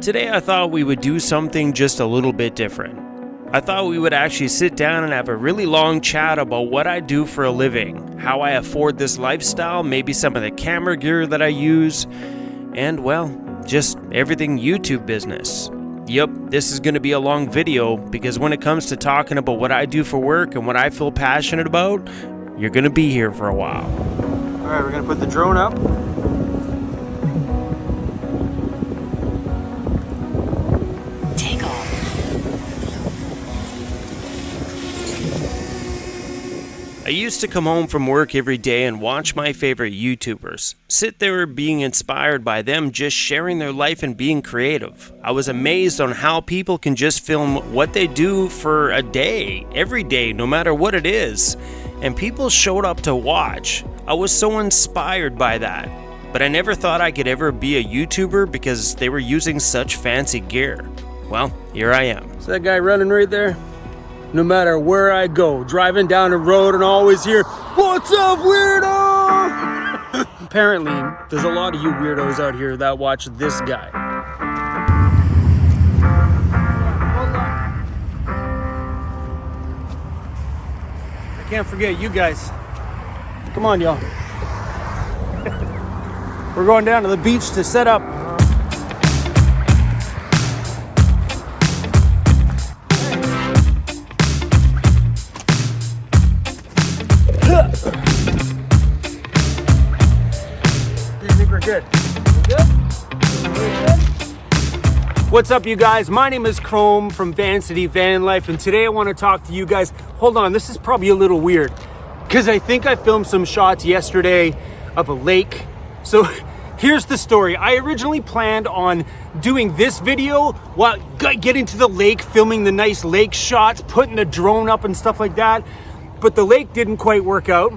Today I thought we would do something just a little bit different. I thought we would actually sit down and have a really long chat about what I do for a living, how I afford this lifestyle, maybe some of the camera gear that I use, and well, just everything YouTube business. Yep, this is going to be a long video because when it comes to talking about what I do for work and what I feel passionate about, you're going to be here for a while. Alright, we're going to put the drone up. Take off. I used to come home from work every day and watch my favorite YouTubers, sit there being inspired by them just sharing their life and being creative. I was amazed on how people can just film what they do for a day, every day, no matter what it is. And people showed up to watch. I was so inspired by that. But I never thought I could ever be a YouTuber because they were using such fancy gear. Well, here I am. See that guy running right there? No matter where I go, driving down the road and always hear, "What's up, weirdo?" Apparently, there's a lot of you weirdos out here that watch this guy. I can't forget you guys. Come on, y'all. We're going down to the beach to set up. Good. What's up, you guys? My name is Chrome from VANCITY VANLIFE, and today I want to talk to you guys. Hold on, this is probably a little weird because I think I filmed some shots yesterday of a lake. So here's the story. I originally planned on doing this video while getting to the lake, filming the nice lake shots, putting the drone up and stuff like that, but the lake didn't quite work out.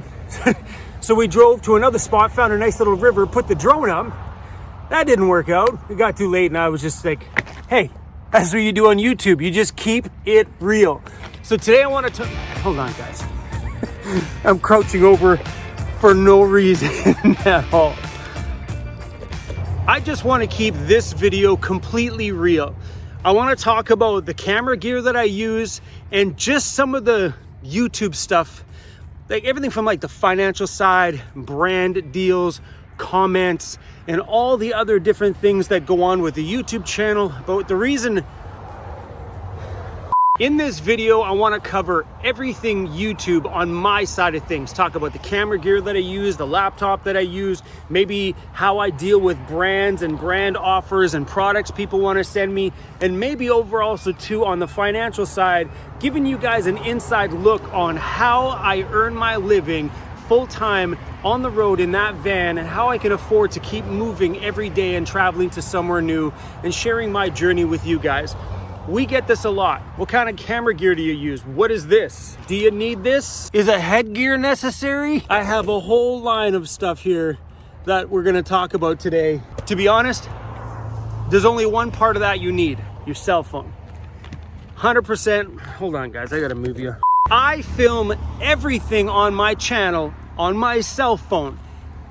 So we drove to another spot, found a nice little river, put the drone up. That didn't work out. It got too late and I was just like, hey, that's what you do on YouTube. You just keep it real. So today I want to hold on, guys. I'm crouching over for no reason at all. I just want to keep this video completely real. I want to talk about the camera gear that I use and just some of the YouTube stuff. Like everything from like the financial side, brand deals, comments, and all the other different things that go on with the YouTube channel. But the reason in this video, I want to cover everything YouTube on my side of things. Talk about the camera gear that I use, the laptop that I use, maybe how I deal with brands and brand offers and products people want to send me, and maybe overall also too on the financial side, giving you guys an inside look on how I earn my living full-time on the road in that van and how I can afford to keep moving every day and traveling to somewhere new and sharing my journey with you guys. We get this a lot. What kind of camera gear do you use? What is this? Do you need this? Is a headgear necessary? I have a whole line of stuff here that we're gonna talk about today. To be honest, there's only one part of that you need, your cell phone. 100%, hold on guys, I gotta move you. I film everything on my channel on my cell phone.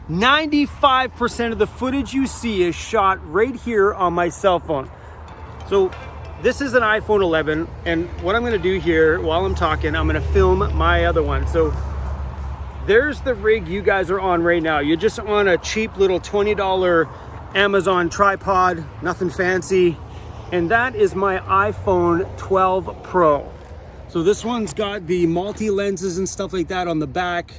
95% of the footage you see is shot right here on my cell phone. So this is an iPhone 11, and what I'm gonna do here while I'm talking, I'm gonna film my other one. So there's the rig you guys are on right now. You're just on a cheap little $20 Amazon tripod, nothing fancy. And that is my iPhone 12 Pro. So this one's got the multi-lenses and stuff like that on the back.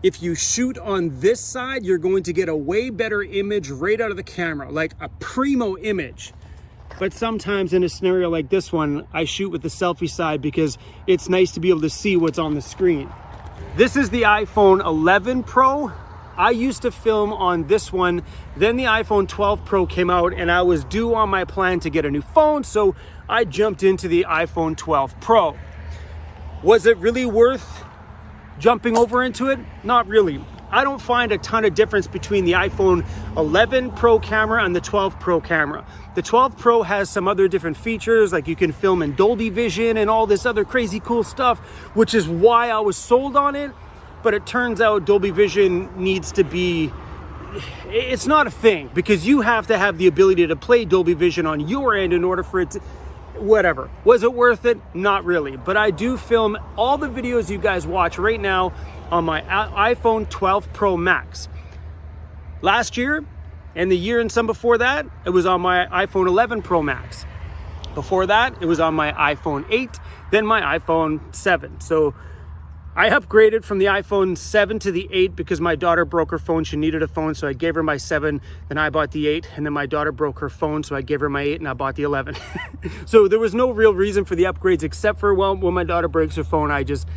If you shoot on this side, you're going to get a way better image right out of the camera, like a primo image. But sometimes in a scenario like this one, I shoot with the selfie side because it's nice to be able to see what's on the screen. This is the iPhone 11 Pro. I used to film on this one, then the iPhone 12 Pro came out and I was due on my plan to get a new phone, so I jumped into the iPhone 12 Pro. Was it really worth jumping over into it? Not really. I don't find a ton of difference between the iPhone 11 Pro camera and the 12 Pro camera. The 12 Pro has some other different features, like you can film in Dolby Vision and all this other crazy cool stuff, which is why I was sold on it. But it turns out Dolby Vision needs to be it's not a thing, because you have to have the ability to play Dolby Vision on your end in order for it to, whatever. Was it worth it? Not really. But I do film all the videos you guys watch right now on my iPhone 12 Pro Max. Last year, and the year and some before that, it was on my iPhone 11 Pro Max. Before that, it was on my iPhone 8, then my iPhone 7. So I upgraded from the iPhone 7 to the 8 because my daughter broke her phone. She needed a phone, so I gave her my 7, then I bought the 8, and then my daughter broke her phone, so I gave her my 8, and I bought the 11. So there was no real reason for the upgrades, except for, well, when my daughter breaks her phone, I just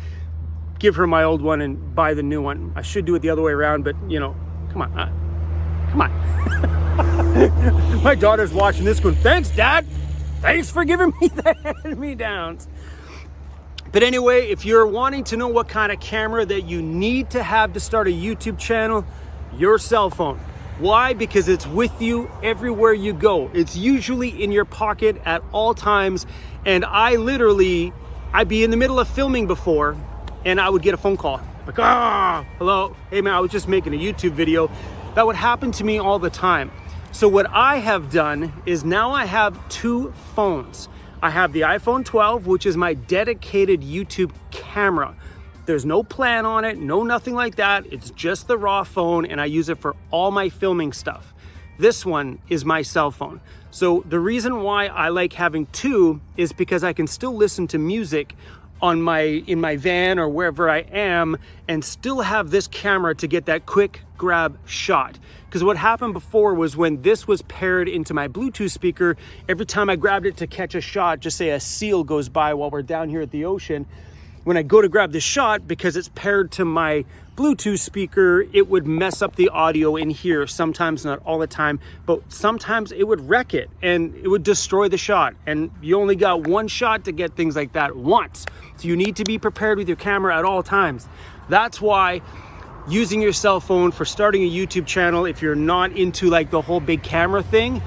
give her my old one and buy the new one. I should do it the other way around, but, you know, come on. Come on. My daughter's watching this going, thanks, Dad. Thanks for giving me the hand-me-downs. But anyway, if you're wanting to know what kind of camera that you need to have to start a YouTube channel, your cell phone. Why? Because it's with you everywhere you go. It's usually in your pocket at all times. And I'd be in the middle of filming before, and I would get a phone call. Like, hello, hey man, I was just making a YouTube video. That would happen to me all the time. So what I have done is now I have 2 phones. I have the iPhone 12, which is my dedicated YouTube camera. There's no plan on it, nothing like that. It's just the raw phone, and I use it for all my filming stuff. This one is my cell phone. So the reason why I like having 2 is because I can still listen to music in my van or wherever I am, and still have this camera to get that quick grab shot. Because what happened before was when this was paired into my Bluetooth speaker, every time I grabbed it to catch a shot, just say a seal goes by while we're down here at the ocean, when I go to grab the shot, because it's paired to my Bluetooth speaker, it would mess up the audio in here. Sometimes, not all the time, but sometimes it would wreck it and it would destroy the shot. And you only got one shot to get things like that once. So you need to be prepared with your camera at all times. That's why using your cell phone for starting a YouTube channel, if you're not into like the whole big camera thing,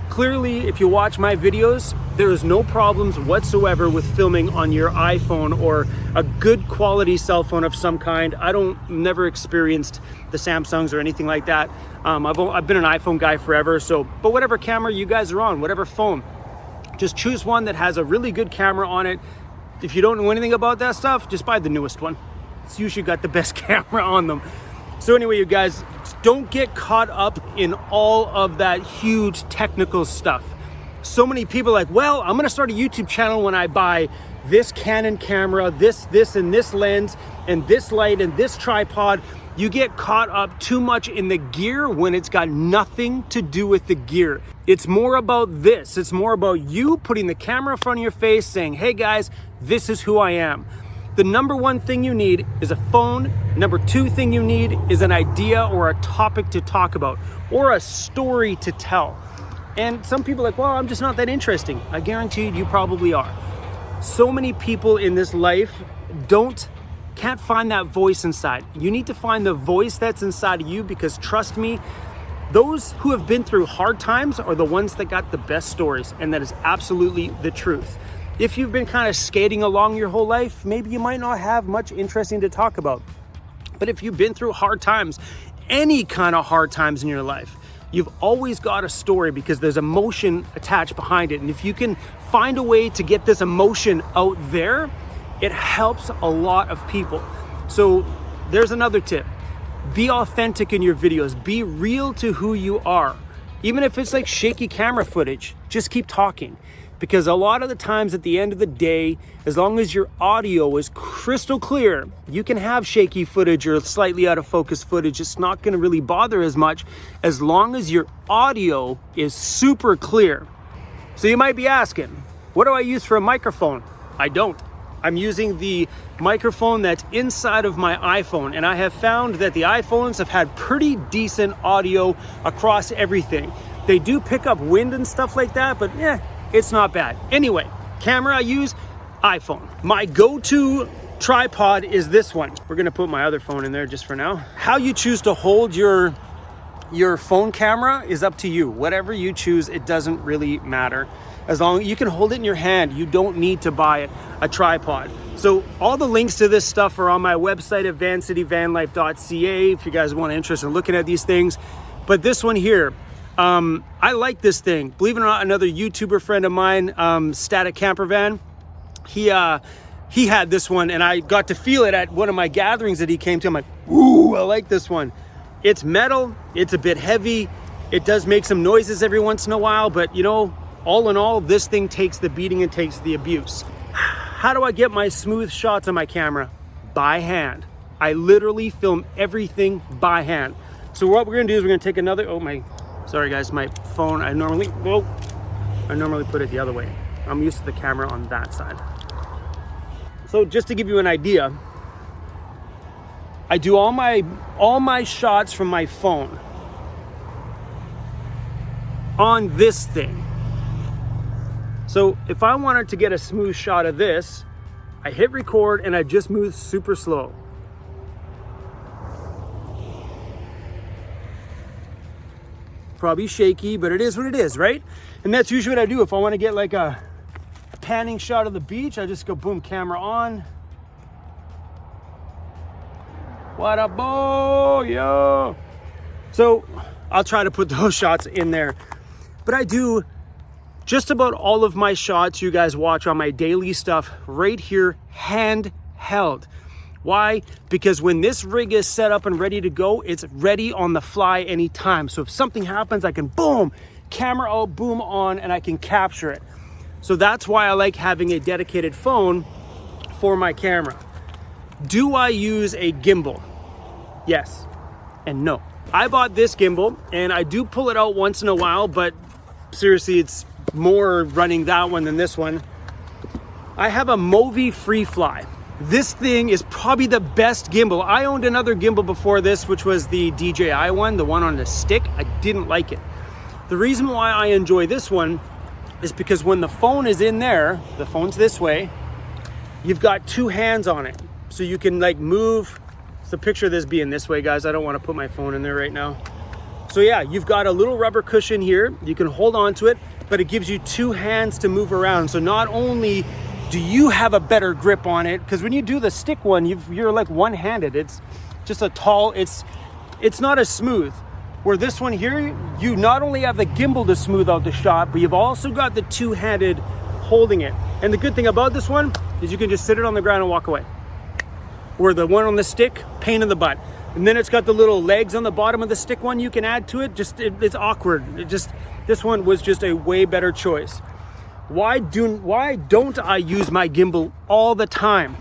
clearly, if you watch my videos, there is no problems whatsoever with filming on your iPhone or a good quality cell phone of some kind. Never experienced the Samsungs or anything like that. I've been an iPhone guy forever. So, but whatever camera you guys are on, whatever phone, just choose one that has a really good camera on it. If you don't know anything about that stuff, just buy the newest one. It's usually got the best camera on them. So anyway, you guys, don't get caught up in all of that huge technical stuff. So many people are like, well, I'm gonna start a YouTube channel when I buy this Canon camera, this and this lens, and this light and this tripod. You get caught up too much in the gear when it's got nothing to do with the gear. It's more about this. It's more about you putting the camera in front of your face saying, hey guys, this is who I am. The number 1 thing you need is a phone. Number 2 thing you need is an idea or a topic to talk about or a story to tell. And some people are like, well, I'm just not that interesting. I guarantee you probably are. So many people in this life can't find that voice inside. You need to find the voice that's inside of you, because trust me, those who have been through hard times are the ones that got the best stories, and that is absolutely the truth. If you've been kind of skating along your whole life, maybe you might not have much interesting to talk about. But if you've been through hard times, any kind of hard times in your life, you've always got a story, because there's emotion attached behind it. And if you can find a way to get this emotion out there, it helps a lot of people. So there's another tip. Be authentic in your videos. Be real to who you are. Even if it's like shaky camera footage, just keep talking. Because a lot of the times at the end of the day, as long as your audio is crystal clear, you can have shaky footage or slightly out of focus footage. It's not going to really bother as much as long as your audio is super clear. So you might be asking, what do I use for a microphone? I don't. I'm using the microphone that's inside of my iPhone, and I have found that the iPhones have had pretty decent audio across everything. They do pick up wind and stuff like that, but it's not bad. Anyway, camera I use, iPhone. My go-to tripod is this one. We're gonna put my other phone in there just for now. How you choose to hold your Your phone camera is up to you. Whatever you choose, it doesn't really matter. As long as you can hold it in your hand, you don't need to buy a tripod. So all the links to this stuff are on my website at VANCITYVanLife.ca if you guys want interested in looking at these things. But this one here, I like this thing. Believe it or not, another YouTuber friend of mine, Static Camper Van, he had this one, and I got to feel it at one of my gatherings that he came to. I'm like, ooh, I like this one. It's metal, it's a bit heavy, it does make some noises every once in a while, but you know, all in all, this thing takes the beating and takes the abuse. How do I get my smooth shots on my camera? By hand. I literally film everything by hand. So what we're gonna do is we're gonna take another, sorry guys, my phone, I normally put it the other way. I'm used to the camera on that side. So just to give you an idea, I do all my shots from my phone on this thing. So if I wanted to get a smooth shot of this, I hit record and I just move super slow. Probably shaky, but it is what it is, right? And that's usually what I do. If I want to get like a panning shot of the beach, I just go boom, camera on. What a boy, yo. So I'll try to put those shots in there. But I do just about all of my shots you guys watch on my daily stuff right here, handheld. Why? Because when this rig is set up and ready to go, it's ready on the fly anytime. So if something happens, I can boom, camera out, boom on, and I can capture it. So that's why I like having a dedicated phone for my camera. Do I use a gimbal? Yes and no. I bought this gimbal and I do pull it out once in a while, but seriously, it's more running that one than this one. I have a Movi FreeFly. This thing is probably the best gimbal. I owned another gimbal before this, which was the DJI one, the one on the stick. I didn't like it. The reason why I enjoy this one is because when the phone is in there, the phone's this way, you've got two hands on it. So you can like move. So picture this being this way, guys. I don't want to put my phone in there right now. So yeah, you've got a little rubber cushion here. You can hold on to it, but it gives you two hands to move around. So not only do you have a better grip on it, because when you do the stick one, you're like one-handed. It's just a tall, it's not as smooth. Where this one here, you not only have the gimbal to smooth out the shot, but you've also got the two-handed holding it. And the good thing about this one is you can just sit it on the ground and walk away. Where the one on the stick, pain in the butt. And then it's got the little legs on the bottom of the stick one you can add to it. It's awkward. This one was just a way better choice. Why don't I use my gimbal all the time?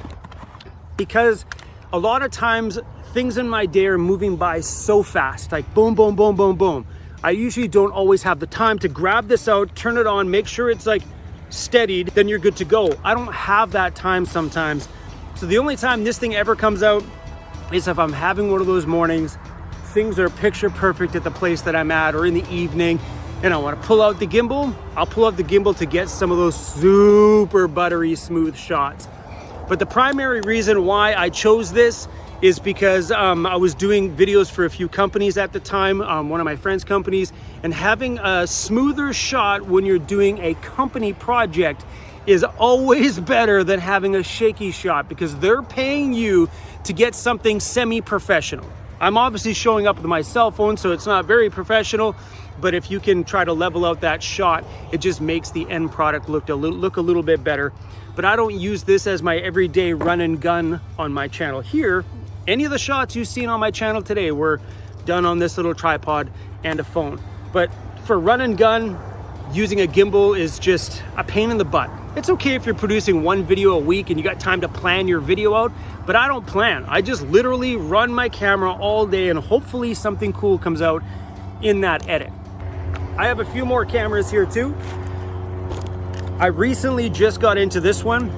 Because a lot of times things in my day are moving by so fast, like boom, boom, boom, boom, boom. I usually don't always have the time to grab this out, turn it on, make sure it's like steadied, then you're good to go. I don't have that time sometimes. So the only time this thing ever comes out is if I'm having one of those mornings, things are picture perfect at the place that I'm at, or in the evening, and I want to pull out the gimbal. I'll pull out the gimbal to get some of those super buttery smooth shots. But the primary reason why I chose this is because I was doing videos for a few companies at the time, one of my friends' companies, and having a smoother shot when you're doing a company project is always better than having a shaky shot, because they're paying you to get something semi-professional. I'm obviously showing up with my cell phone, so it's not very professional, but if you can try to level out that shot, it just makes the end product look a little bit better. But I don't use this as my everyday run and gun on my channel. Here, any of the shots you've seen on my channel today were done on this little tripod and a phone. But for run and gun, using a gimbal is just a pain in the butt. It's okay if you're producing one video a week and you got time to plan your video out, but I don't plan. I just literally run my camera all day and hopefully something cool comes out in that edit. I have a few more cameras here too. I recently just got into this one.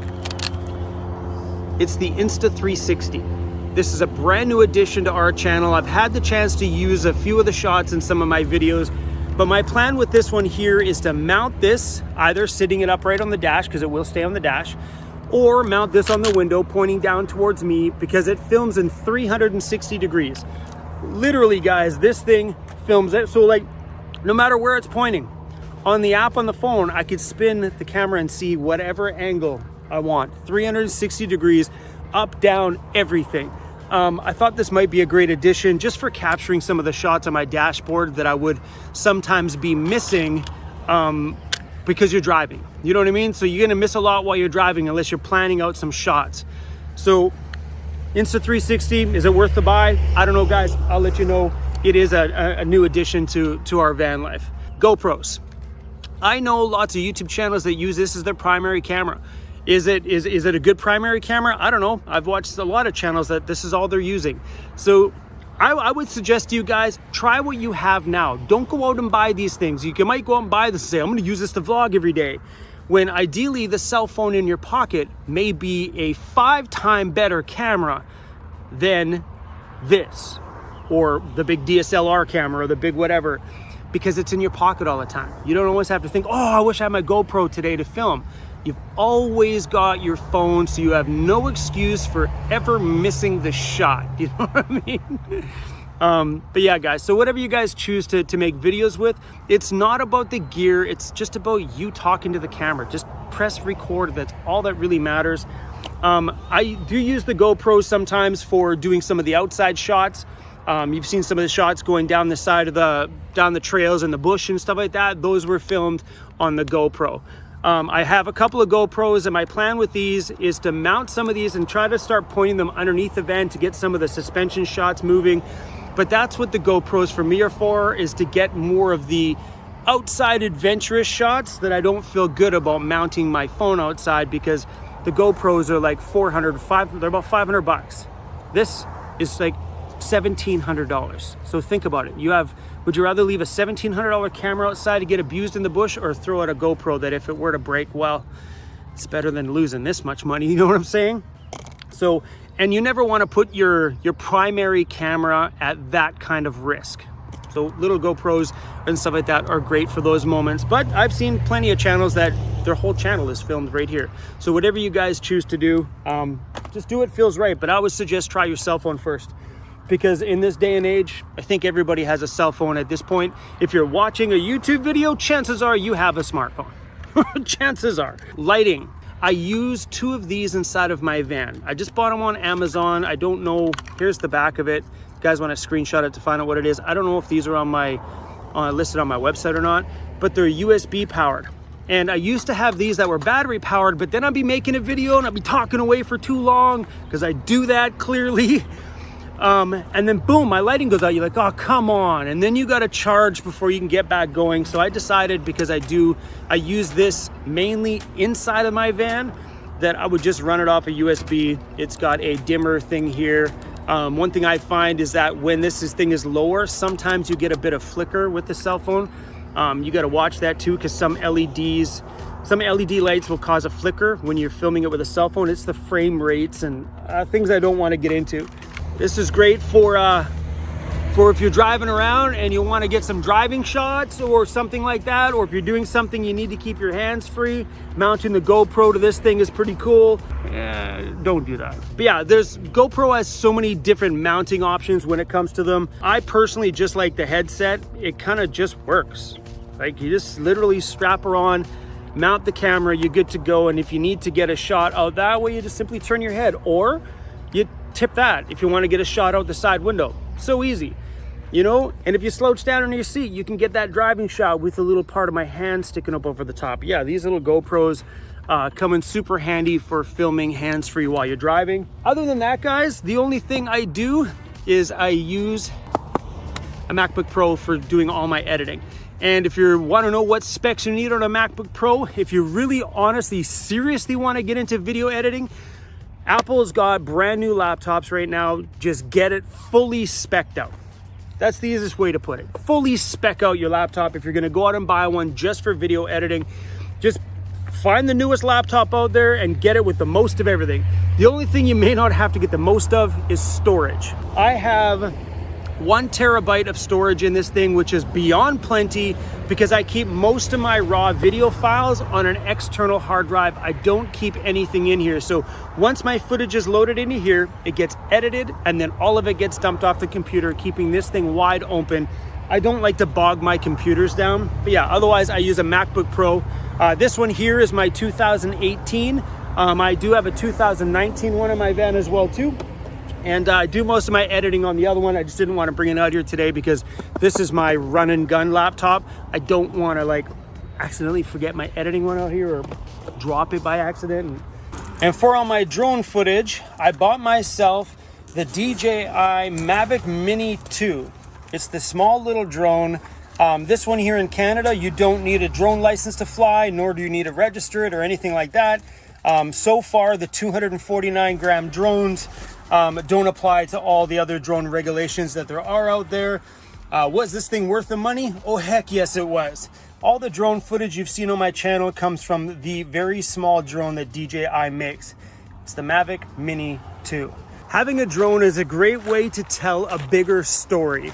It's the Insta360. This is a brand new addition to our channel. I've had the chance to use a few of the shots in some of my videos, but my plan with this one here is to mount this, either sitting it upright on the dash, because it will stay on the dash, or mount this on the window pointing down towards me, because it films in 360 degrees. Literally, guys, this thing films it. So like, no matter where it's pointing, on the app on the phone, I could spin the camera and see whatever angle I want, 360 degrees, up, down, everything. I thought this might be a great addition just for capturing some of the shots on my dashboard that I would sometimes be missing because you're driving. You know what I mean? So you're gonna miss a lot while you're driving unless you're planning out some shots. So Insta360, is it worth the buy? I don't know, guys. I'll let you know. It is a new addition to our van life. GoPros. I know lots of YouTube channels that use this as their primary camera. Is it a good primary camera? I don't know. I've watched a lot of channels that this is all they're using. So I would suggest to you guys, try what you have now. Don't go out and buy these things. You might go out and buy this and say, I'm gonna use this to vlog every day. When ideally the cell phone in your pocket may be a 5-time better camera than this, or the big DSLR camera, or the big whatever, because it's in your pocket all the time. You don't always have to think, oh, I wish I had my GoPro today to film. You've always got your phone, so you have no excuse for ever missing the shot. You know what I mean? But yeah, guys, so whatever you guys choose to make videos with, it's not about the gear. It's just about you talking to the camera. Just press record. That's all that really matters. I do use the GoPro sometimes for doing some of the outside shots. You've seen some of the shots going down the side of down the trails and the bush and stuff like that. Those were filmed on the GoPro. I have a couple of GoPros, and my plan with these is to mount some of these and try to start pointing them underneath the van to get some of the suspension shots moving. But that's what the GoPros for me are for, is to get more of the outside adventurous shots that I don't feel good about mounting my phone outside, because the GoPros are like they're about 500 bucks. This is like $1,700. So think about it. Would you rather leave a $1,700 camera outside to get abused in the bush, or throw out a GoPro that if it were to break, well, it's better than losing this much money. You know what I'm saying? So, and you never want to put your primary camera at that kind of risk. So little GoPros and stuff like that are great for those moments. But I've seen plenty of channels that their whole channel is filmed right here. So whatever you guys choose to do, just do what feels right. But I would suggest try your cell phone first, because in this day and age, I think everybody has a cell phone at this point. If you're watching a YouTube video, chances are you have a smartphone. Chances are. Lighting. I use 2 of these inside of my van. I just bought them on Amazon. I don't know. Here's the back of it. You guys want to screenshot it to find out what it is. I don't know if these are listed on my website or not, but they're USB powered. And I used to have these that were battery powered, but then I'd be making a video and I'd be talking away for too long, because I do that clearly. And then boom, my lighting goes out. You're like, oh, come on. And then you got to charge before you can get back going. So I decided, because I use this mainly inside of my van, that I would just run it off a USB. It's got a dimmer thing here. One thing I find is that when this thing is lower, sometimes you get a bit of flicker with the cell phone. You got to watch that too, because some LED lights will cause a flicker when you're filming it with a cell phone. It's the frame rates and things I don't want to get into. This is great for if you're driving around and you want to get some driving shots or something like that, or if you're doing something you need to keep your hands free. Mounting the GoPro to this thing is pretty cool. Don't do that. But yeah, GoPro has so many different mounting options when it comes to them. I personally just like the headset. It kind of just works. Like, you just literally strap her on, mount the camera, you're good to go. And if you need to get a shot out that way, you just simply turn your head, or you tip that if you want to get a shot out the side window. So easy, you know. And if you slouch down on your seat, you can get that driving shot with a little part of my hand sticking up over the top. Yeah, these little GoPros come in super handy for filming hands-free while you're driving. Other than that, guys, the only thing I do is I use a MacBook Pro for doing all my editing. And if you want to know what specs you need on a MacBook Pro, if you really honestly seriously want to get into video editing, Apple's got brand new laptops right now. Just get it fully spec'd out. That's the easiest way to put it. Fully spec out your laptop. If you're going to go out and buy one just for video editing, just find the newest laptop out there and get it with the most of everything. The only thing you may not have to get the most of is storage. I have 1 terabyte of storage in this thing, which is beyond plenty, because I keep most of my raw video files on an external hard drive. I don't keep anything in here. So once my footage is loaded into here, it gets edited, and then all of it gets dumped off the computer, keeping this thing wide open I don't like to bog my computers down. But yeah, otherwise I use a MacBook Pro. This one here is my 2018. I do have a 2019 one in my van as well too. And I do most of my editing on the other one. I just didn't want to bring it out here today because this is my run and gun laptop. I don't want to like accidentally forget my editing one out here or drop it by accident. And for all my drone footage, I bought myself the DJI Mavic Mini 2. It's the small little drone. This one here in Canada, you don't need a drone license to fly, nor do you need to register it or anything like that. So far, the 249 gram drones don't apply to all the other drone regulations that there are out there. Was this thing worth the money? Oh, heck yes, it was. All the drone footage you've seen on my channel comes from the very small drone that DJI makes. It's the Mavic Mini 2. Having a drone is a great way to tell a bigger story.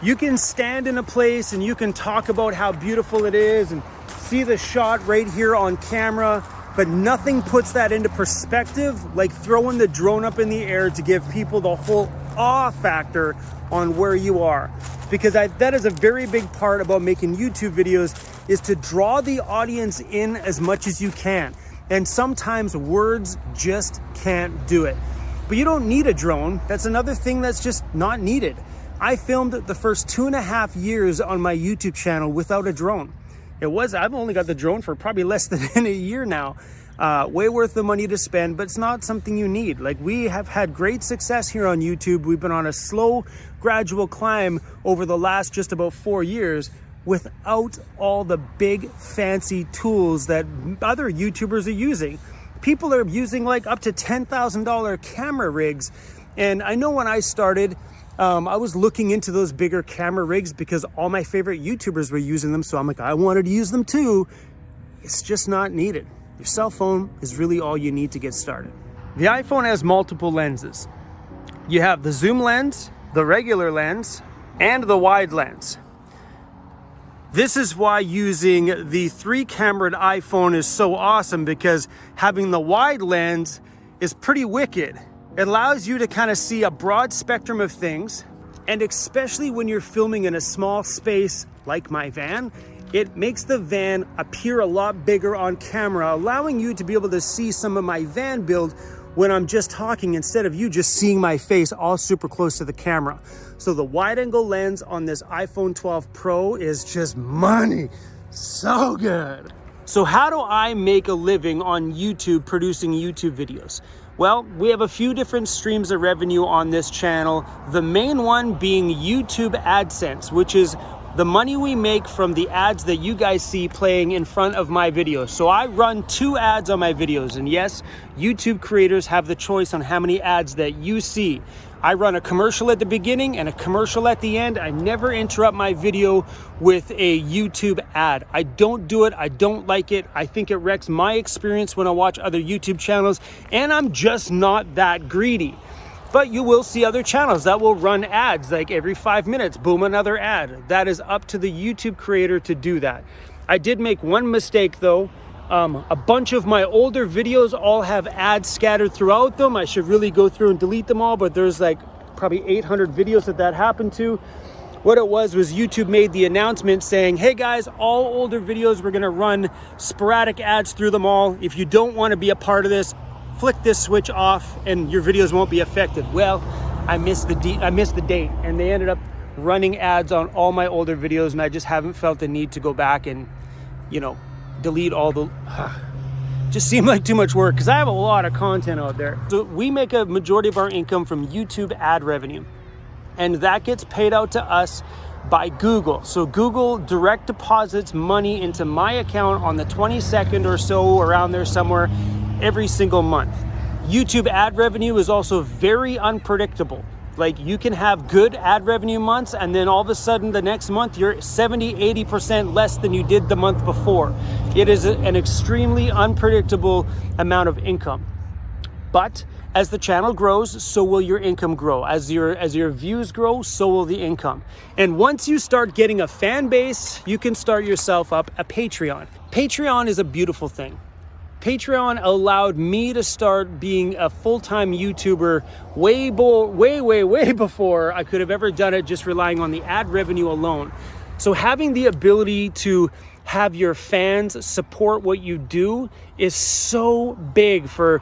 You can stand in a place and you can talk about how beautiful it is and see the shot right here on camera, but nothing puts that into perspective like throwing the drone up in the air to give people the whole awe factor on where you are. Because that is a very big part about making YouTube videos, is to draw the audience in as much as you can. And sometimes words just can't do it. But you don't need a drone. That's another thing that's just not needed. I filmed the first 2.5 years on my YouTube channel without a drone. I've only got the drone for probably less than a year now. Way worth the money to spend, but it's not something you need. Like, we have had great success here on YouTube. We've been on a slow, gradual climb over the last just about 4 years without all the big fancy tools that other YouTubers are using. People are using like up to $10,000 camera rigs. And I know when I started, I was looking into those bigger camera rigs because all my favorite YouTubers were using them. So I'm like, I wanted to use them too. It's just not needed. Your cell phone is really all you need to get started. The iPhone has multiple lenses. You have the zoom lens, the regular lens, and the wide lens. This is why using the 3-cameraed iPhone is so awesome, because having the wide lens is pretty wicked. It allows you to kind of see a broad spectrum of things, and especially when you're filming in a small space like my van, it makes the van appear a lot bigger on camera, allowing you to be able to see some of my van build when I'm just talking, instead of you just seeing my face all super close to the camera. So the wide angle lens on this iPhone 12 Pro is just money. So good. So how do I make a living on YouTube producing YouTube videos? Well, we have a few different streams of revenue on this channel. The main one being YouTube AdSense, which is the money we make from the ads that you guys see playing in front of my videos. So I run 2 ads on my videos, and yes, YouTube creators have the choice on how many ads that you see. I run a commercial at the beginning and a commercial at the end. I never interrupt my video with a YouTube ad. I don't do it. I don't like it. I think it wrecks my experience when I watch other YouTube channels, and I'm just not that greedy. But you will see other channels that will run ads like every 5 minutes, boom, another ad. That is up to the YouTube creator to do that. I did make one mistake though. A bunch of my older videos all have ads scattered throughout them. I should really go through and delete them all, but there's like probably 800 videos that happened to. What it was YouTube made the announcement saying, hey guys, all older videos, we're gonna run sporadic ads through them all. If you don't wanna be a part of this, flick this switch off and your videos won't be affected. Well, I missed the date, and they ended up running ads on all my older videos, and I just haven't felt the need to go back and, you know, delete all the, just seemed like too much work because I have a lot of content out there. So we make a majority of our income from YouTube ad revenue, and that gets paid out to us by Google. So Google direct deposits money into my account on the 22nd or so, around there somewhere, every single month. YouTube ad revenue is also very unpredictable. Like, you can have good ad revenue months, and then all of a sudden the next month you're 70-80% less than you did the month before. It is an extremely unpredictable amount of income. But as the channel grows, so will your income grow. As your views grow, so will the income. And once you start getting a fan base, you can start yourself up a Patreon. Patreon is a beautiful thing. Patreon allowed me to start being a full-time YouTuber way before I could have ever done it just relying on the ad revenue alone. So having the ability to have your fans support what you do is so big for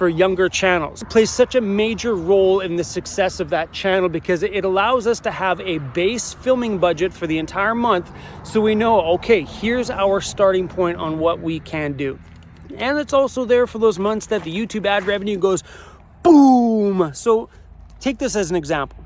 younger channels. It plays such a major role in the success of that channel because it allows us to have a base filming budget for the entire month, so we know, okay, here's our starting point on what we can do. And it's also there for those months that the YouTube ad revenue goes boom. So take this as an example.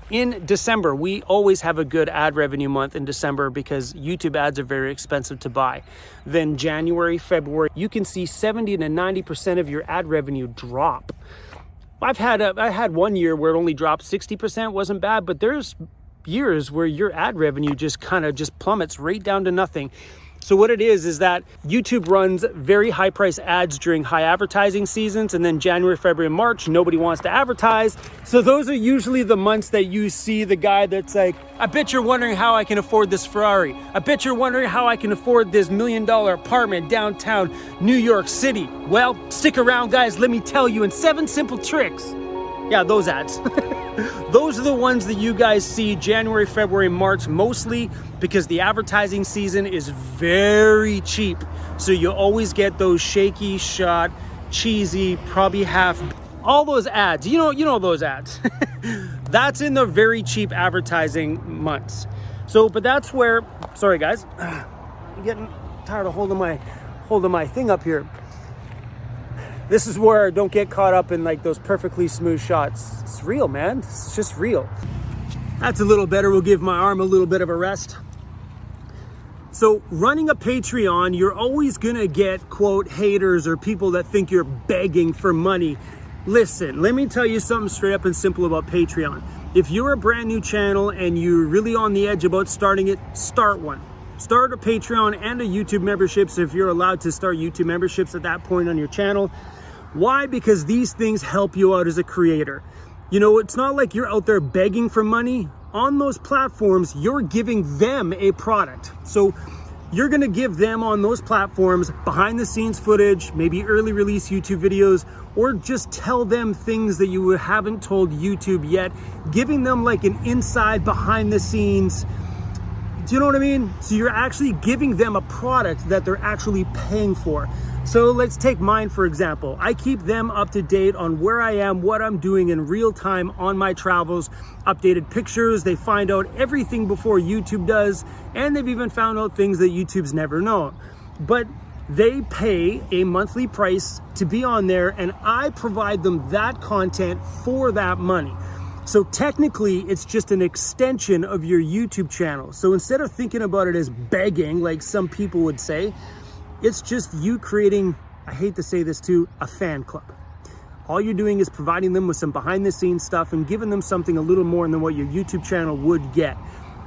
In December, we always have a good ad revenue month in December because YouTube ads are very expensive to buy. Then January, February, you can see 70 to 90% of your ad revenue drop. I had one year where it only dropped 60%, wasn't bad, but there's years where your ad revenue just plummets right down to nothing. So what it is that YouTube runs very high price ads during high advertising seasons, and then January, February, and March, nobody wants to advertise. So those are usually the months that you see the guy that's like, I bet you're wondering how I can afford this Ferrari. I bet you're wondering how I can afford this $1 million apartment downtown New York City. Well, stick around, guys. Let me tell you in 7 simple tricks. Yeah, those ads. Those are the ones that you guys see January, February, March, mostly because the advertising season is very cheap. So you always get those shaky shot, cheesy, probably half, all those ads. You know those ads. That's in the very cheap advertising months. So, but that's where, sorry guys, I'm getting tired of holding my thing up here. This is where I don't get caught up in like those perfectly smooth shots. It's real, man. It's just real. That's a little better. We'll give my arm a little bit of a rest. So running a Patreon, you're always gonna get, quote, haters or people that think you're begging for money. Listen, let me tell you something straight up and simple about Patreon. If you're a brand new channel and you're really on the edge about starting it, start one. Start a Patreon and a YouTube membership if you're allowed to start YouTube memberships at that point on your channel. Why? Because these things help you out as a creator. You know, it's not like you're out there begging for money. On those platforms, you're giving them a product. So you're gonna give them on those platforms behind the scenes footage, maybe early release YouTube videos, or just tell them things that you haven't told YouTube yet, giving them like an inside behind the scenes. Do you know what I mean? So you're actually giving them a product that they're actually paying for. So let's take mine, for example. I keep them up to date on where I am, what I'm doing in real time on my travels, updated pictures. They find out everything before YouTube does, and they've even found out things that YouTube's never known. But they pay a monthly price to be on there, and I provide them that content for that money. So technically, it's just an extension of your YouTube channel. So instead of thinking about it as begging, like some people would say, it's just you creating, I hate to say this too, a fan club. All you're doing is providing them with some behind the scenes stuff and giving them something a little more than what your YouTube channel would get.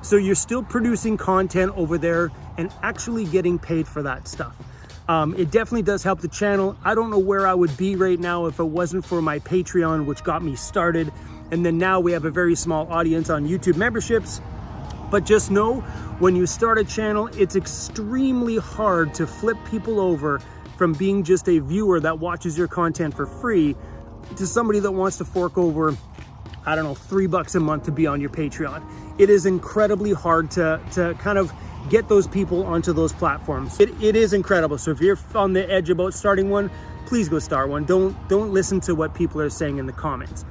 So you're still producing content over there and actually getting paid for that stuff. It definitely does help the channel. I don't know where I would be right now if it wasn't for my Patreon, which got me started. And then now we have a very small audience on YouTube memberships. But just know, when you start a channel, it's extremely hard to flip people over from being just a viewer that watches your content for free to somebody that wants to fork over, I don't know, $3 a month to be on your Patreon. It is incredibly hard to kind of get those people onto those platforms. It is incredible. So if you're on the edge about starting one, please go start one. Don't listen to what people are saying in the comments.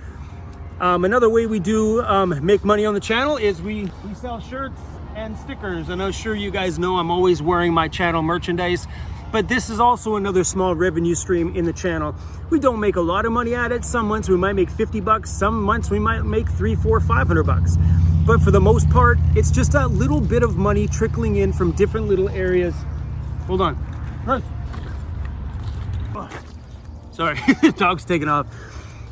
Another way we do make money on the channel is we sell shirts and stickers. And I'm sure you guys know I'm always wearing my channel merchandise, but this is also another small revenue stream in the channel. We don't make a lot of money at it. Some months we might make 50 bucks. Some months we might make 300, 400, 500 bucks. But for the most part, it's just a little bit of money trickling in from different little areas. Hold on. Oh, sorry, dog's taking off.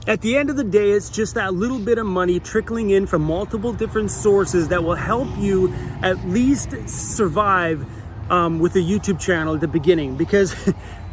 At the end of the day, it's just that little bit of money trickling in from multiple different sources that will help you at least survive with a YouTube channel at the beginning, because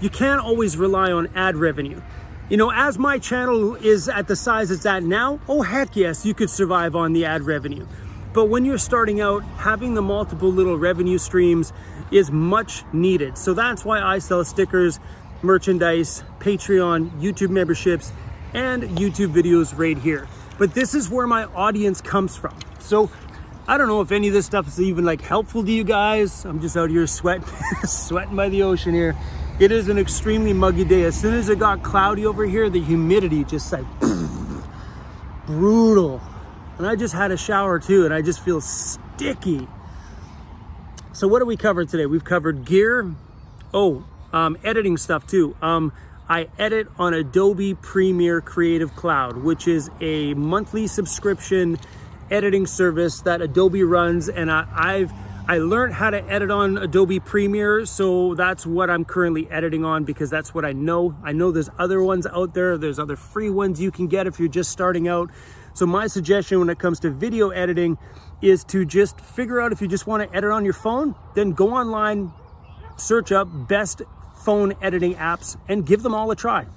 you can't always rely on ad revenue. You know, as my channel is at the size it's at now, oh heck yes, you could survive on the ad revenue. But when you're starting out, having the multiple little revenue streams is much needed. So that's why I sell stickers, merchandise, Patreon, YouTube memberships, and YouTube videos right here. But this is where my audience comes from. So I don't know if any of this stuff is even like helpful to you guys. I'm just out here sweating by the ocean here. It is an extremely muggy day. As soon as it got cloudy over here, the humidity just like brutal. And I just had a shower too, and I just feel sticky. So what do we cover today? We've covered gear. Editing stuff too. I edit on Adobe Premiere Creative Cloud, which is a monthly subscription editing service that Adobe runs, and I learned how to edit on Adobe Premiere, so that's what I'm currently editing on because that's what I know. I know there's other ones out there. There's other free ones you can get if you're just starting out. So my suggestion when it comes to video editing is to just figure out if you just want to edit on your phone, then go online, search up best phone editing apps and give them all a try.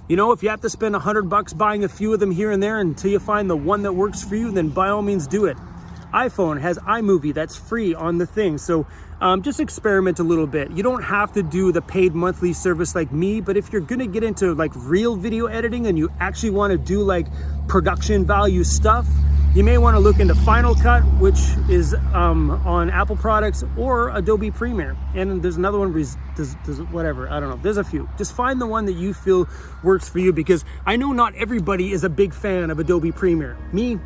You know, if you have to spend $100 buying a few of them here and there until you find the one that works for you, then by all means do it. iPhone has iMovie that's free on the thing. So just experiment a little bit. You don't have to do the paid monthly service like me, but if you're gonna get into like real video editing and you actually wanna do like production value stuff, you may wanna look into Final Cut, which is on Apple products, or Adobe Premiere. And there's another one, whatever, I don't know, there's a few. Just find the one that you feel works for you, because I know not everybody is a big fan of Adobe Premiere. Me,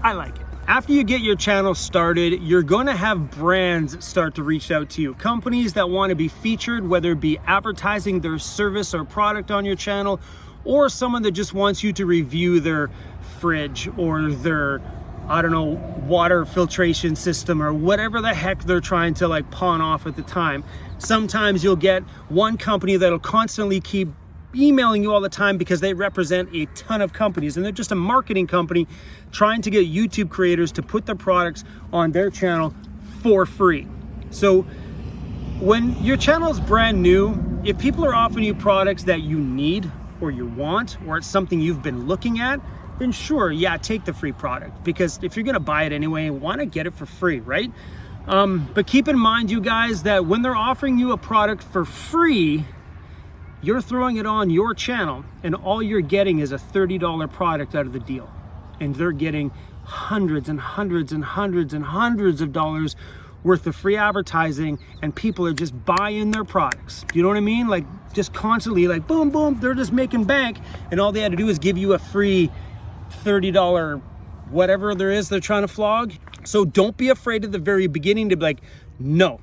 I like it. After you get your channel started, you're going to have brands start to reach out to you. Companies that want to be featured, whether it be advertising their service or product on your channel, or someone that just wants you to review their fridge or their, I don't know, water filtration system or whatever the heck they're trying to like pawn off at the time. Sometimes you'll get one company that'll constantly keep emailing you all the time because they represent a ton of companies, and they're just a marketing company trying to get YouTube creators to put their products on their channel for free. So when your channel is brand new, if people are offering you products that you need or you want, or it's something you've been looking at, then sure, yeah, take the free product, because if you're gonna buy it anyway, want to get it for free, right? But keep in mind, you guys, that when they're offering you a product for free, you're throwing it on your channel, and all you're getting is a $30 product out of the deal. And they're getting hundreds and hundreds and hundreds and hundreds of dollars worth of free advertising, and people are just buying their products. You know what I mean? Like, just constantly, like, boom, boom, they're just making bank, and all they had to do is give you a free $30 whatever there is they're trying to flog. So don't be afraid at the very beginning to be like, no,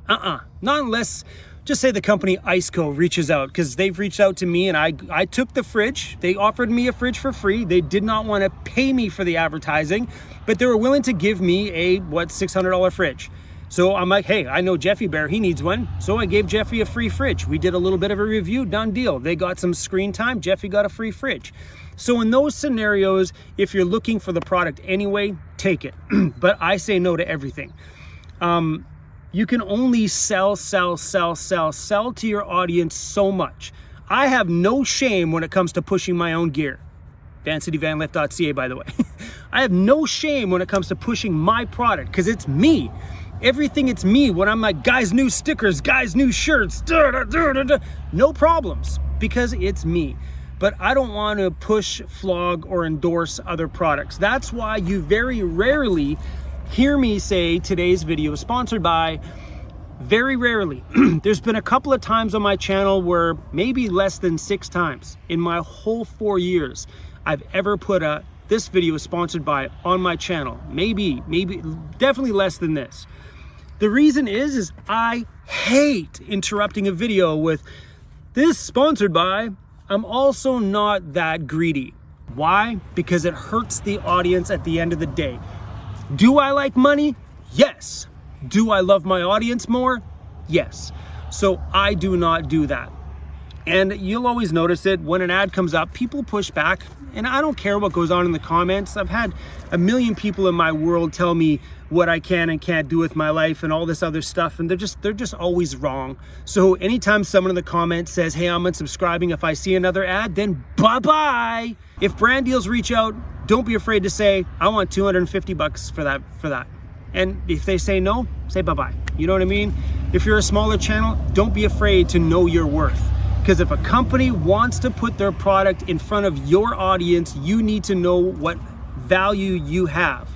not unless, just say the company Iceco reaches out, because they've reached out to me and I took the fridge. They offered me a fridge for free. They did not want to pay me for the advertising, but they were willing to give me a, $600 fridge. So I'm like, hey, I know Jeffy Bear, he needs one. So I gave Jeffy a free fridge. We did a little bit of a review, done deal. They got some screen time, Jeffy got a free fridge. So in those scenarios, if you're looking for the product anyway, take it. But I say no to everything. You can only sell to your audience so much. I have no shame when it comes to pushing my own gear. VANCITYVanLife.ca, by the way. I have no shame when it comes to pushing my product, because it's me. Everything, it's me. When I'm like, guys, new stickers, guys, new shirts, no problems, because it's me. But I don't want to push, flog, or endorse other products. That's why you very rarely hear me say today's video is sponsored by. Very rarely. There's been a couple of times on my channel where maybe less than 6 times in my whole 4 years I've ever put this video is sponsored by on my channel. Maybe, definitely less than this. The reason is I hate interrupting a video with this sponsored by. I'm also not that greedy. Why? Because it hurts the audience at the end of the day. Do I like money? Yes. Do I love my audience more? Yes. So I do not do that. And you'll always notice it when an ad comes up, people push back, and I don't care what goes on in the comments. I've had a million people in my world tell me what I can and can't do with my life and all this other stuff, and they're just always wrong. So anytime someone in the comments says, hey, I'm unsubscribing if I see another ad, then bye-bye. If brand deals reach out, don't be afraid to say, I want $250 for that. And if they say no, say bye-bye. You know what I mean? If you're a smaller channel, don't be afraid to know your worth. Because if a company wants to put their product in front of your audience, you need to know what value you have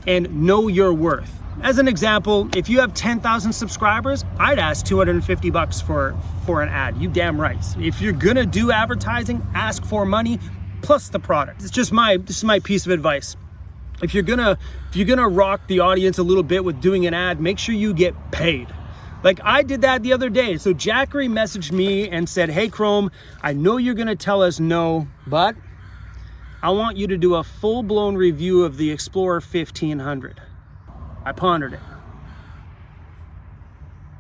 and know your worth. As an example, if you have 10,000 subscribers, I'd ask $250 for an ad. You damn right. If you're gonna do advertising, ask for money plus the product. This is my piece of advice. If you're gonna rock the audience a little bit with doing an ad, make sure you get paid. Like I did that the other day. So Jackery messaged me and said, hey Chrome, I know you're gonna tell us no, but I want you to do a full-blown review of the Explorer 1500. I pondered it.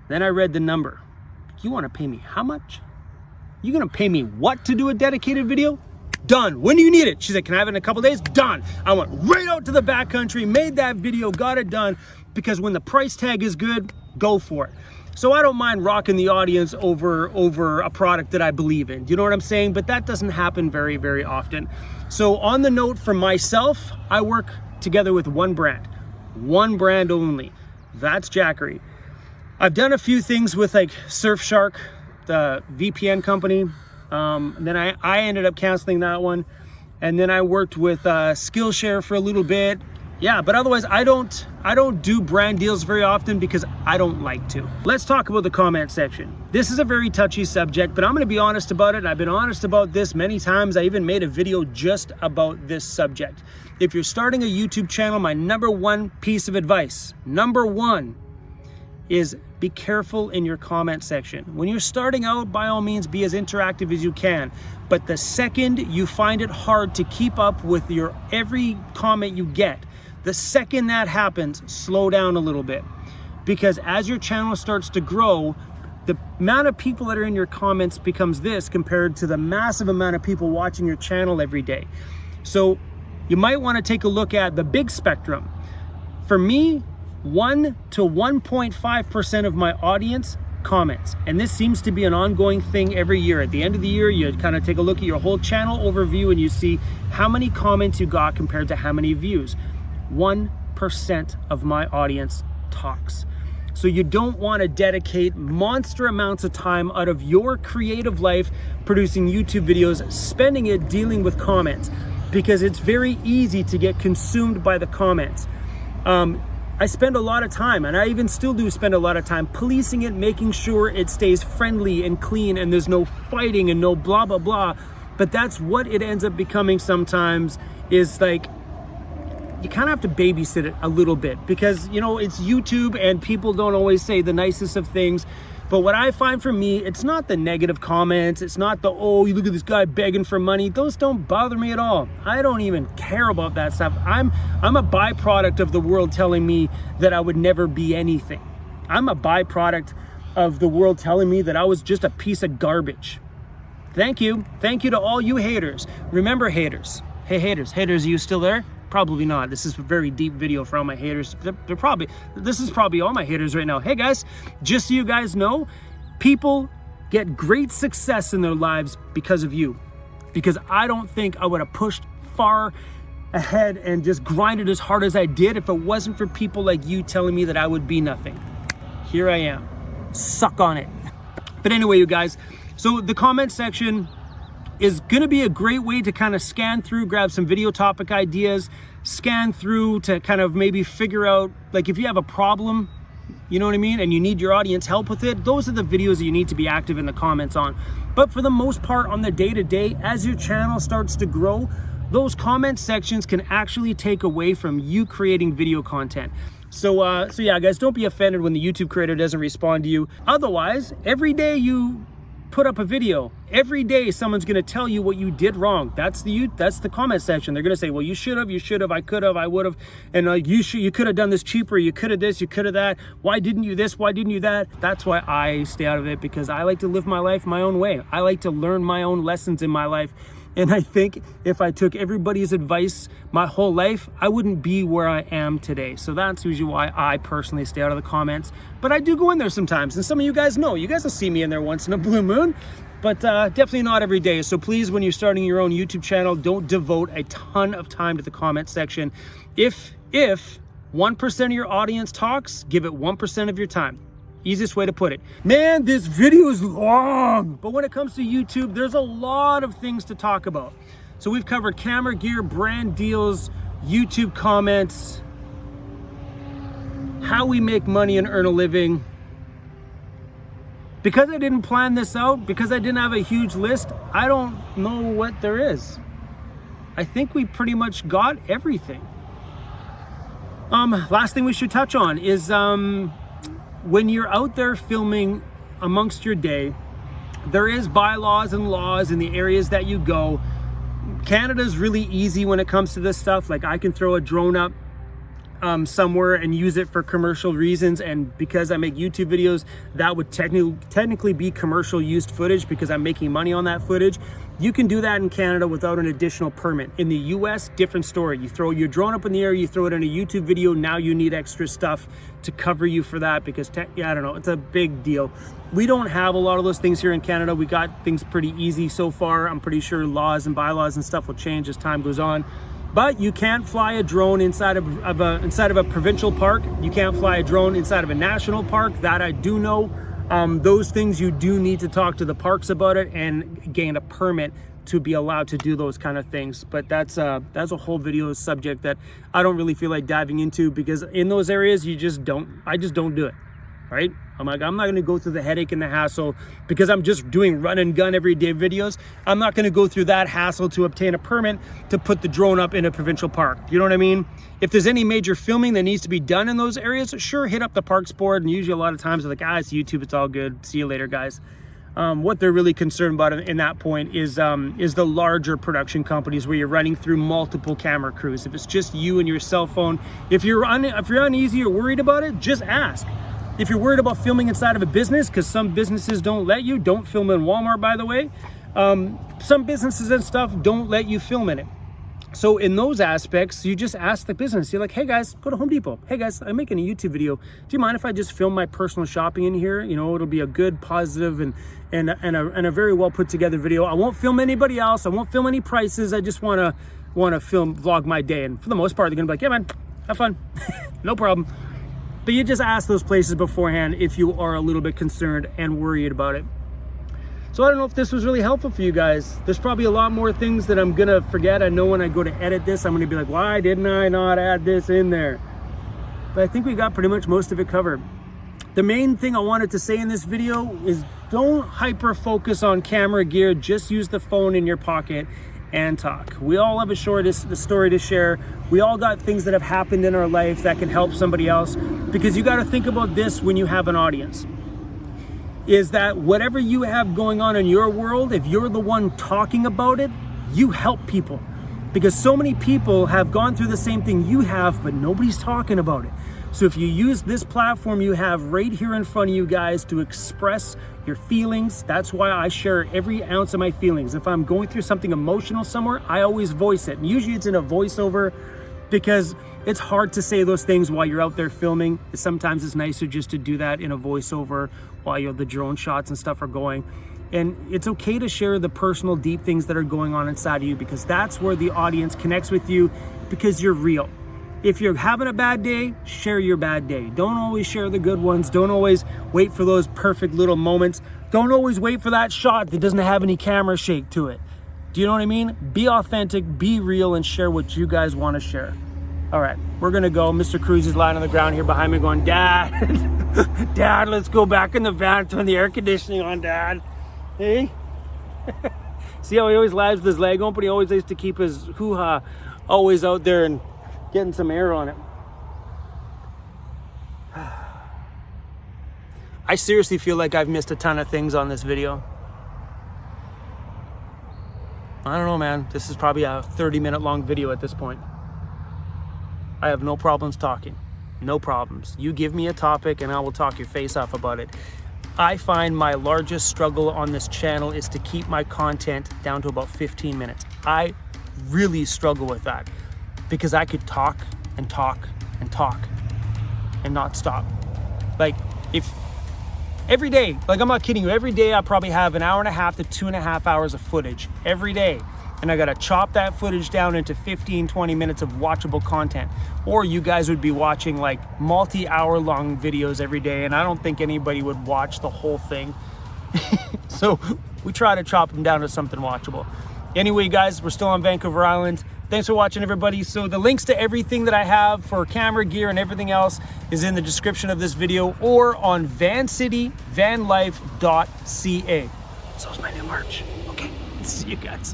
Then I read the number. You wanna pay me how much? You gonna pay me what to do a dedicated video? Done. When do you need it? She said, can I have it in a couple days? Done. I went right out to the backcountry, made that video, got it done, because when the price tag is good, go for it. So I don't mind rocking the audience over a product that I believe in. Do you know what I'm saying? But that doesn't happen very, very often. So on the note for myself, I work together with one brand only. That's Jackery. I've done a few things with like Surfshark, the VPN company. Then I ended up canceling that one. And then I worked with Skillshare for a little bit. Yeah, but otherwise I don't do brand deals very often because I don't like to. Let's talk about the comment section. This is a very touchy subject, but I'm gonna be honest about it. And I've been honest about this many times. I even made a video just about this subject. If you're starting a YouTube channel, my number one piece of advice, number one, is be careful in your comment section. When you're starting out, by all means, be as interactive as you can. But the second you find it hard to keep up with your every comment you get, the second that happens, slow down a little bit. Because as your channel starts to grow, the amount of people that are in your comments becomes this compared to the massive amount of people watching your channel every day. So you might want to take a look at the big spectrum. For me, 1 to 1.5% of my audience comments. And this seems to be an ongoing thing every year. At the end of the year, you kind of take a look at your whole channel overview and you see how many comments you got compared to how many views. 1% of my audience talks. So you don't want to dedicate monster amounts of time out of your creative life producing YouTube videos, spending it dealing with comments, because it's very easy to get consumed by the comments. I spend a lot of time, and I even still do spend a lot of time policing it, making sure it stays friendly and clean and there's no fighting and no blah, blah, blah. But that's what it ends up becoming sometimes, is like, you kind of have to babysit it a little bit because, you know, it's YouTube and people don't always say the nicest of things. But what I find for me, it's not the negative comments. It's not the, oh, you look at this guy begging for money. Those don't bother me at all. I don't even care about that stuff. I'm a byproduct of the world telling me that I would never be anything. I'm a byproduct of the world telling me that I was just a piece of garbage. Thank you. Thank you to all you haters. Remember, haters. Hey, haters. Haters, are you still there? Probably not. This is a very deep video for all my haters. This is probably all my haters right now. Hey guys, just so you guys know, people get great success in their lives because of you. Because I don't think I would have pushed far ahead and just grinded as hard as I did if it wasn't for people like you telling me that I would be nothing. Here I am. Suck on it. But anyway, you guys, so the comment section is going to be a great way to kind of scan through, grab some video topic ideas, scan through to kind of maybe figure out, like if you have a problem, you know what I mean, and you need your audience help with it, those are the videos that you need to be active in the comments on. But for the most part, on the day-to-day, as your channel starts to grow, those comment sections can actually take away from you creating video content. So yeah, guys, don't be offended when the YouTube creator doesn't respond to you. Otherwise, every day you put up a video. Every day someone's going to tell you what you did wrong. That's the comment section. They're going to say, well, you should have, I could have, I would have, and you could have done this cheaper, you could have this, you could have that. Why didn't you this? Why didn't you that? That's why I stay out of it, because I like to live my life my own way. I like to learn my own lessons in my life. And I think if I took everybody's advice my whole life, I wouldn't be where I am today. So that's usually why I personally stay out of the comments. But I do go in there sometimes. And some of you guys know. You guys will see me in there once in a blue moon. But definitely not every day. So please, when you're starting your own YouTube channel, don't devote a ton of time to the comment section. If 1% of your audience talks, give it 1% of your time. Easiest way to put it. Man, this video is long, but when it comes to YouTube, there's a lot of things to talk about. So we've covered camera gear, brand deals, YouTube comments, how we make money and earn a living. Because I didn't plan this out, because I didn't have a huge list, I don't know what there is. I think we pretty much got everything. Last thing we should touch on is when you're out there filming amongst your day, there is bylaws and laws in the areas that you go. Canada's really easy when it comes to this stuff. Like, I can throw a drone up somewhere and use it for commercial reasons, and because I make YouTube videos, that would technically be commercial used footage because I'm making money on that footage. You can do that in Canada without an additional permit. In the US, different story. You throw your drone up in the air, you throw it in a YouTube video, now you need extra stuff to cover you for that because, I don't know, it's a big deal. We don't have a lot of those things here in Canada. We got things pretty easy so far. I'm pretty sure laws and bylaws and stuff will change as time goes on. But you can't fly a drone inside of a provincial park. You can't fly a drone inside of a national park. That I do know. Those things you do need to talk to the parks about it and gain a permit to be allowed to do those kind of things. But that's a whole video subject that I don't really feel like diving into, because in those areas I just don't do it, right? I'm not going to go through the headache and the hassle because I'm just doing run and gun everyday videos. I'm not going to go through that hassle to obtain a permit to put the drone up in a provincial park. You know what I mean? If there's any major filming that needs to be done in those areas, sure, hit up the parks board. And usually a lot of times they're like, it's YouTube, it's all good. See you later, guys. What they're really concerned about in that point is the larger production companies where you're running through multiple camera crews. If it's just you and your cell phone, if you're uneasy or worried about it, just ask. If you're worried about filming inside of a business, because some businesses don't let you, don't film in Walmart, by the way. Some businesses and stuff don't let you film in it. So in those aspects, you just ask the business. You're like, hey guys, go to Home Depot. Hey guys, I'm making a YouTube video. Do you mind if I just film my personal shopping in here? You know, it'll be a good, positive, and a very well put together video. I won't film anybody else. I won't film any prices. I just want to vlog my day. And for the most part, they're gonna be like, yeah man, have fun. No problem. But you just ask those places beforehand if you are a little bit concerned and worried about it. So I don't know if this was really helpful for you guys. There's probably a lot more things that I'm gonna forget. I know when I go to edit this, I'm gonna be like, why didn't I not add this in there? But I think we got pretty much most of it covered. The main thing I wanted to say in this video is don't hyper focus on camera gear. Just use the phone in your pocket and talk. We all have a story to share. We all got things that have happened in our life that can help somebody else, because you got to think about this when you have an audience, is that whatever you have going on in your world, if you're the one talking about it, you help people, because so many people have gone through the same thing you have, but nobody's talking about it. So if you use this platform you have right here in front of you guys to express your feelings, that's why I share every ounce of my feelings. If I'm going through something emotional somewhere, I always voice it. And usually it's in a voiceover, because it's hard to say those things while you're out there filming. Sometimes it's nicer just to do that in a voiceover while the drone shots and stuff are going. And it's okay to share the personal, deep things that are going on inside of you, because that's where the audience connects with you, because you're real. If you're having a bad day, share your bad day. Don't always share the good ones. Don't always wait for those perfect little moments. Don't always wait for that shot that doesn't have any camera shake to it. Do you know what I mean? Be authentic, be real, and share what you guys want to share. All right, we're gonna go. Mr. Cruz is lying on the ground here behind me going, Dad, Dad, let's go back in the van, turn the air conditioning on, Dad. Hey? See how he always lies with his leg open? He always likes to keep his hoo-ha always out there and getting some air on it. I seriously feel like I've missed a ton of things on this video. I don't know, man. This is probably a 30-minute long video at this point. I have no problems talking. No problems. You give me a topic and I will talk your face off about it. I find my largest struggle on this channel is to keep my content down to about 15 minutes. I really struggle with that because I could talk and talk and talk and not stop. Like, if every day, like, I'm not kidding you, every day I probably have an hour and a half to 2.5 hours of footage every day. And I gotta chop that footage down into 15, 20 minutes of watchable content. Or you guys would be watching like multi-hour long videos every day, and I don't think anybody would watch the whole thing. So we try to chop them down to something watchable. Anyway, guys, we're still on Vancouver Island. Thanks for watching, everybody. So the links to everything that I have for camera gear and everything else is in the description of this video or on VANCITY, vanlife.ca. So is my new merch. Okay, see you guys.